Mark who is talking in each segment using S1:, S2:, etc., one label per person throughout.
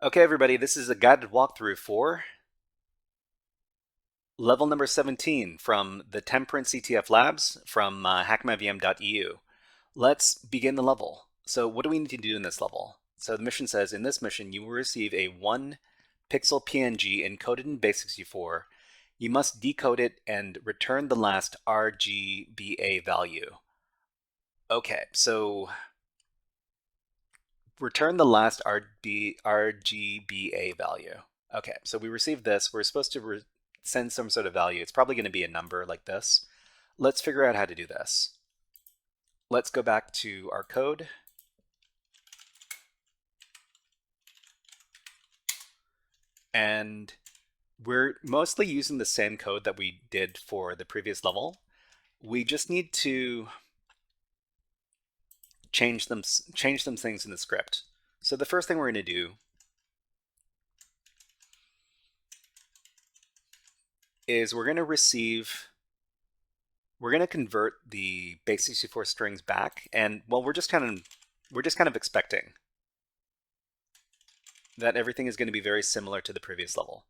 S1: Okay, everybody, this is a guided walkthrough for level number 17 from the Temperance ETF Labs from HackMyVM.eu. Let's begin the level. So what do we need to do in this level? So the mission says, in this mission, you will receive a 1 pixel PNG encoded in base64. You must decode it and return the last RGBA value. Okay, so return the last RGBA value. Okay, so we received this. We're supposed to send some sort of value. It's probably going to be a number like this. Let's figure out how to do this. Let's go back to our code. And we're mostly using the same code that we did for the previous level. We just need to change some things in the script. So the first thing we're going to do is we're going to convert the base64 strings back, and well, we're just kind of expecting that everything is going to be very similar to the previous level.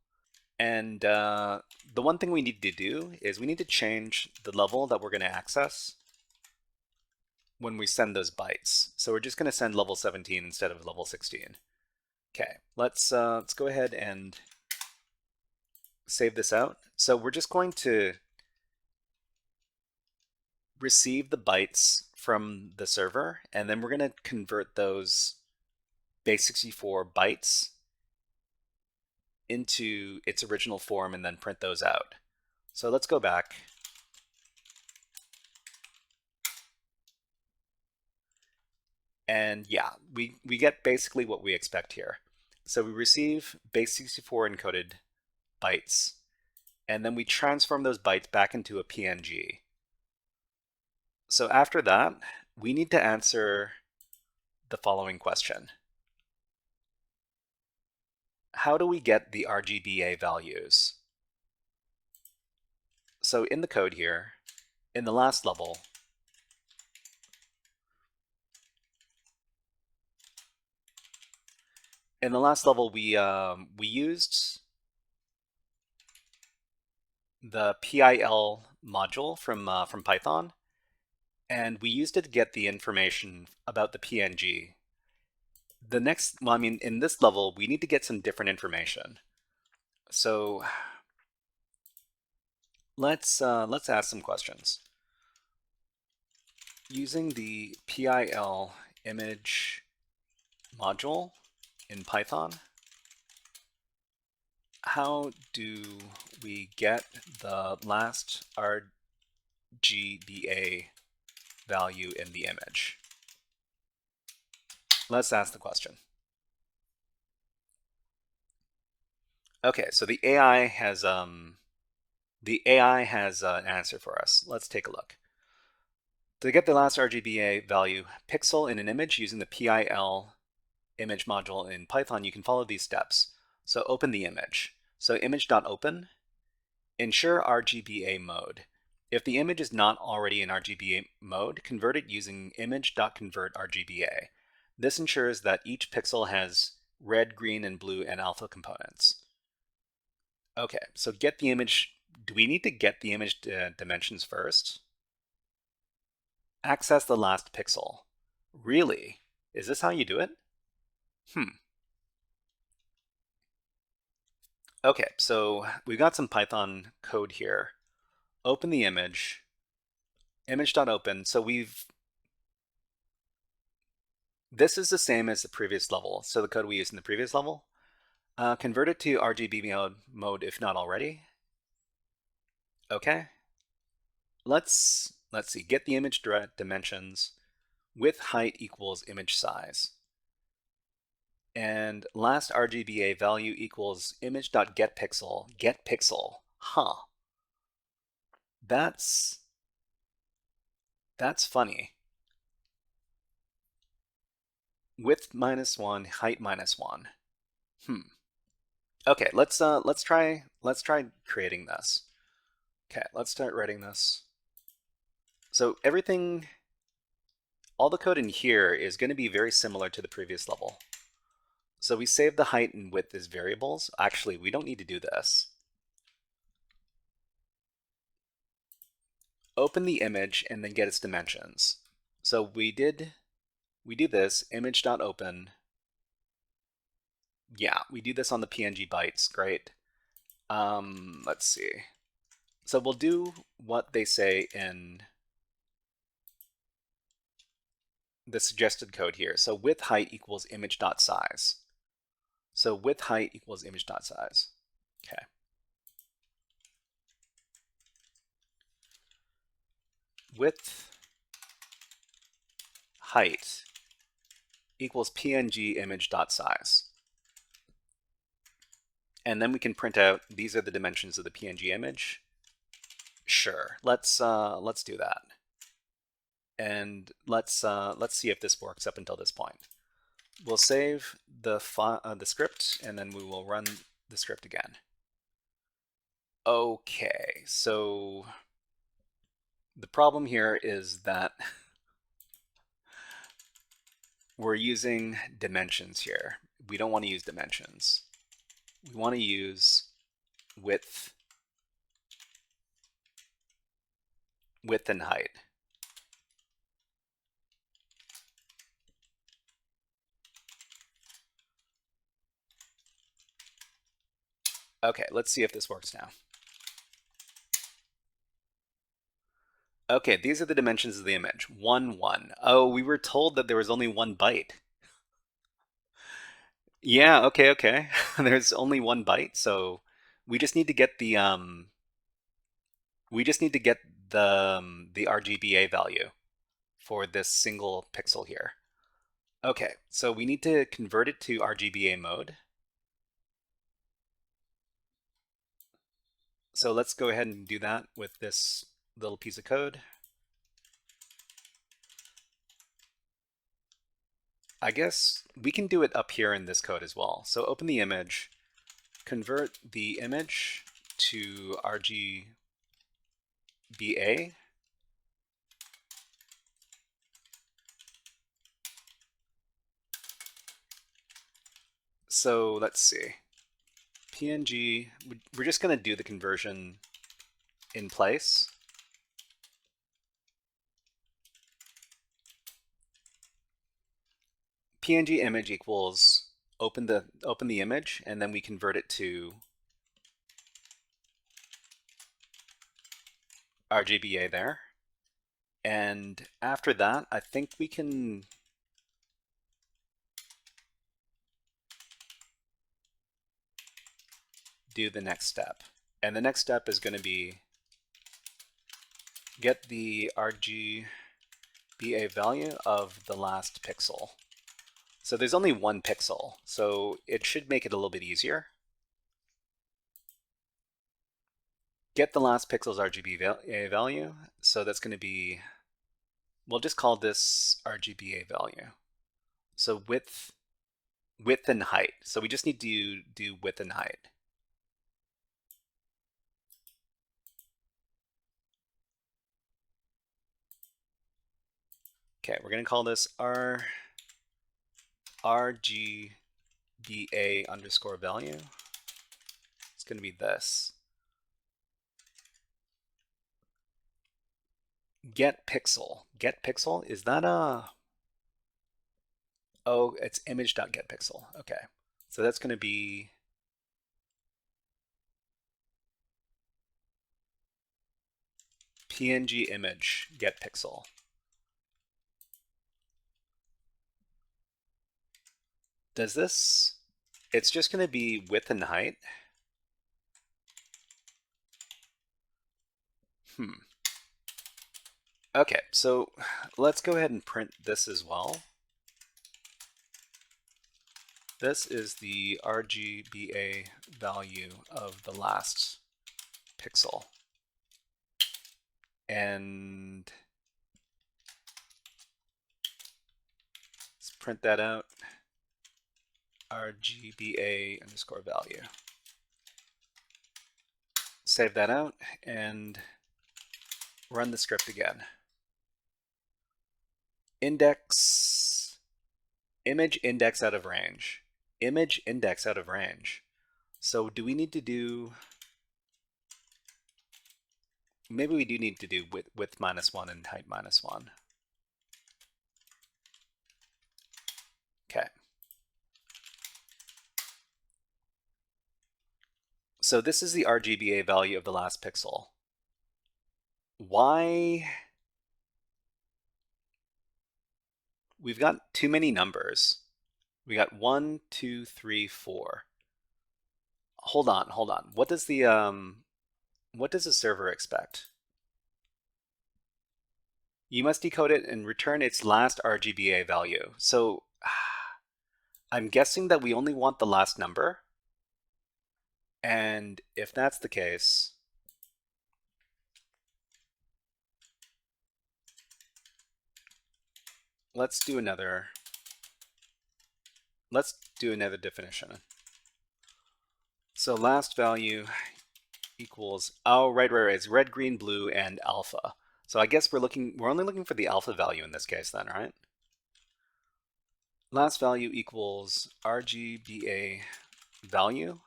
S1: And the one thing we need to do is we need to change the level that we're going to access when we send those bytes. So we're just going to send level 17 instead of level 16. Okay, let's go ahead and save this out. So we're just going to receive the bytes from the server, and then we're going to convert those base64 bytes into its original form and then print those out. So let's go back. And yeah, we get basically what we expect here. So we receive base64 encoded bytes, and then we transform those bytes back into a PNG. So after that, we need to answer the following question. How do we get the RGBA values? So in the code here, in the last level, we used the PIL module from Python, and we used it to get the information about the PNG. In this level, we need to get some different information. So let's ask some questions. Using the PIL image module in Python, how do we get the last RGBA value in the image? Let's ask the question. Okay, so the AI has an answer for us. Let's take a look. To get the last RGBA value pixel in an image using the PIL image module in Python, you can follow these steps. So open the image. So image.open, ensure RGBA mode. If the image is not already in RGBA mode, convert it using image.convertRGBA. This ensures that each pixel has red, green, and blue and alpha components. Okay, so get the image. Do we need to get the image dimensions first? Access the last pixel. Really? Is this how you do it? Okay, so we've got some Python code here. Open the image, image.open. So this is the same as the previous level. So the code we used in the previous level. Convert it to RGB mode if not already. Okay. Let's see, get the image dimensions. Width height equals image size. And last RGBA value equals image.getPixel. Get pixel. Huh. That's funny. Width -1, height -1. Okay, let's try creating this. Okay, let's start writing this. So everything, all the code in here is going to be very similar to the previous level. So we save the height and width as variables. Actually, we don't need to do this. Open the image and then get its dimensions. So we do this image.open. Yeah, we do this on the PNG bytes. Great. Let's see. So we'll do what they say in the suggested code here. So width height equals image.size. So width height equals image.size. Okay. Width height equals PNG image.size. And then we can print out, these are the dimensions of the PNG image. Sure, let's do that. And let's see if this works up until this point. We'll save the script, and then we will run the script again. Okay, so the problem here is that we're using dimensions here. We don't want to use dimensions. We want to use width and height. Okay, let's see if this works now. Okay, these are the dimensions of the image. 1, 1. Oh, we were told that there was only 1 byte. Yeah, okay. There's only 1 byte, so we just need to get the the RGBA value for this single pixel here. Okay, so we need to convert it to RGBA mode. So let's go ahead and do that with this little piece of code. I guess we can do it up here in this code as well. So open the image, convert the image to RGBA. So let's see. PNG, we're just going to do the conversion in place. PNG image equals open the image, and then we convert it to RGBA there. And after that, I think we can do the next step. And the next step is going to be get the RGBA value of the last pixel. So there's only 1 pixel, so it should make it a little bit easier. Get the last pixel's RGBA value. So that's going to be, we'll just call this RGBA value. So width and height. So we just need to do width and height. Okay, we're going to call this RGBA underscore value. It's going to be this. Get pixel. Get pixel, is that a... Oh, it's image.getPixel. Okay, so that's going to be PNG image get pixel. Does this, it's just going to be width and height. Okay, so let's go ahead and print this as well. This is the RGBA value of the last pixel. And let's print that out. RGBA underscore value. save that out and run the script again. Index, image index out of range, image index out of range. So do we need to do, maybe we do need to do width -1 and height -1. Okay. So this is the RGBA value of the last pixel. Why? We've got too many numbers. We got 1, 2, 3, 4. Hold on. What does the server expect? You must decode it and return its last RGBA value. So I'm guessing that we only want the last number. And if that's the case, let's do another definition. So last value equals, oh, right, it's red, green, blue, and alpha. So I guess we're only looking for the alpha value in this case then, right? Last value equals RGBA value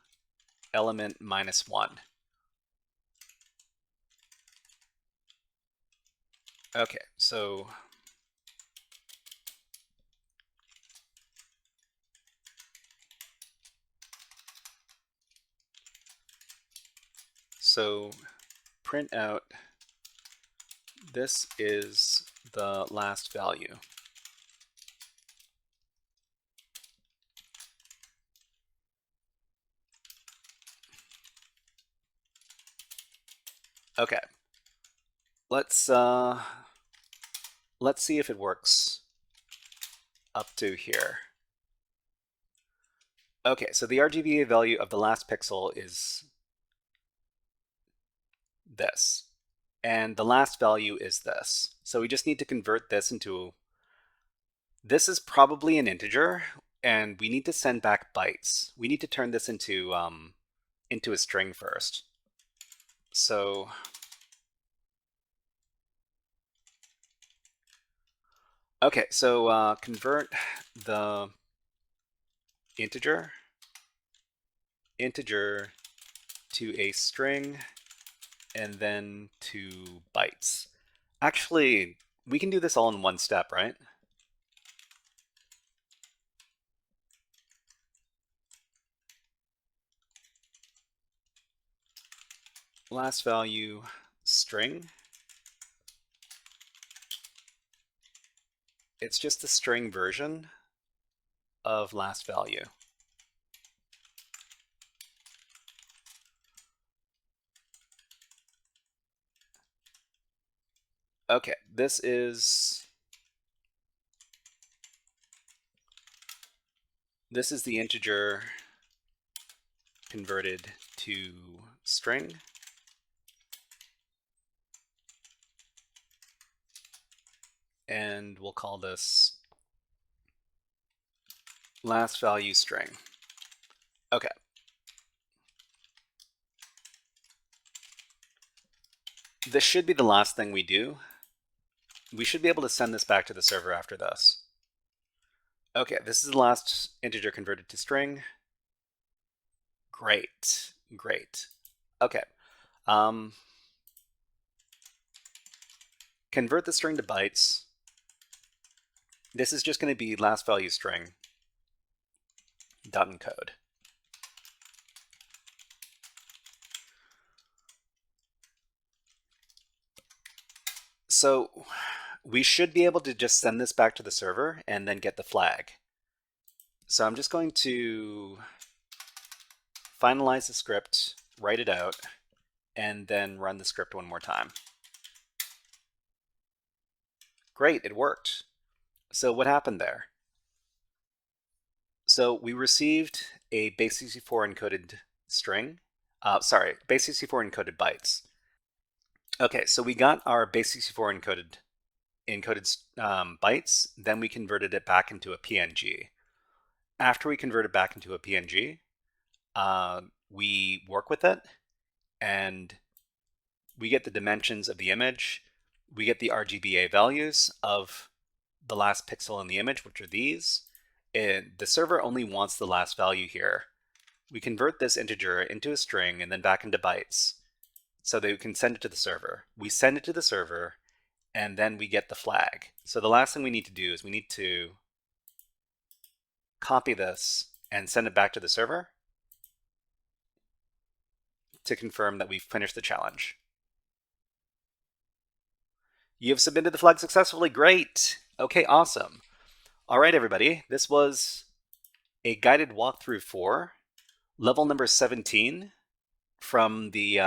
S1: element -1. Okay, so print out, this is the last value. Okay, let's see if it works up to here. Okay, so the RGBA value of the last pixel is this, and the last value is this. So we just need to convert this into, this is probably an integer, and we need to send back bytes. We need to turn this into a string first. So okay, so convert the integer to a string and then to bytes. Actually, we can do this all in one step, right? Last value string. It's just the string version of last value. Okay, this is the integer converted to string. And we'll call this last value string. Okay. This should be the last thing we do. We should be able to send this back to the server after this. Okay, this is the last integer converted to string. Great. Okay. Convert the string to bytes. This is just going to be last value string dot encode. So we should be able to just send this back to the server and then get the flag. So I'm just going to finalize the script, write it out, and then run the script one more time. Great, it worked. So what happened there? So we received a base64 encoded string. base64 encoded bytes. Okay, so we got our base64 encoded bytes, then we converted it back into a PNG. After we convert it back into a PNG, we work with it, and we get the dimensions of the image. We get the RGBA values of the last pixel in the image, which are these. And the server only wants the last value here. We convert this integer into a string and then back into bytes so that we can send it to the server. We send it to the server, and then we get the flag. So the last thing we need to do is we need to copy this and send it back to the server to confirm that we've finished the challenge. You have submitted the flag successfully. Great. Okay, awesome. All right, everybody. This was a guided walkthrough for level number 17 from the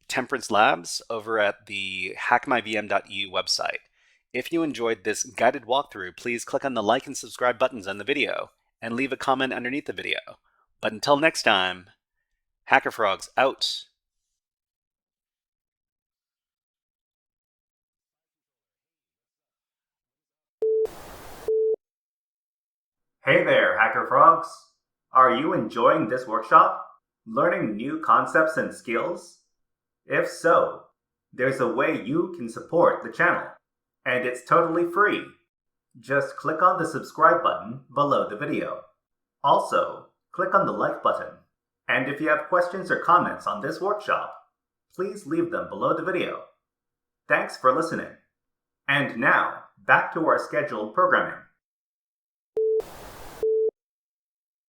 S1: Temperance Labs over at the HackMyVM.eu website. If you enjoyed this guided walkthrough, please click on the like and subscribe buttons on the video and leave a comment underneath the video. But until next time, HackerFrogs out.
S2: Hey there, HackerFrogs! Are you enjoying this workshop? Learning new concepts and skills? If so, there's a way you can support the channel, and it's totally free. Just click on the subscribe button below the video. Also, click on the like button. And if you have questions or comments on this workshop, please leave them below the video. Thanks for listening. And now, back to our scheduled programming.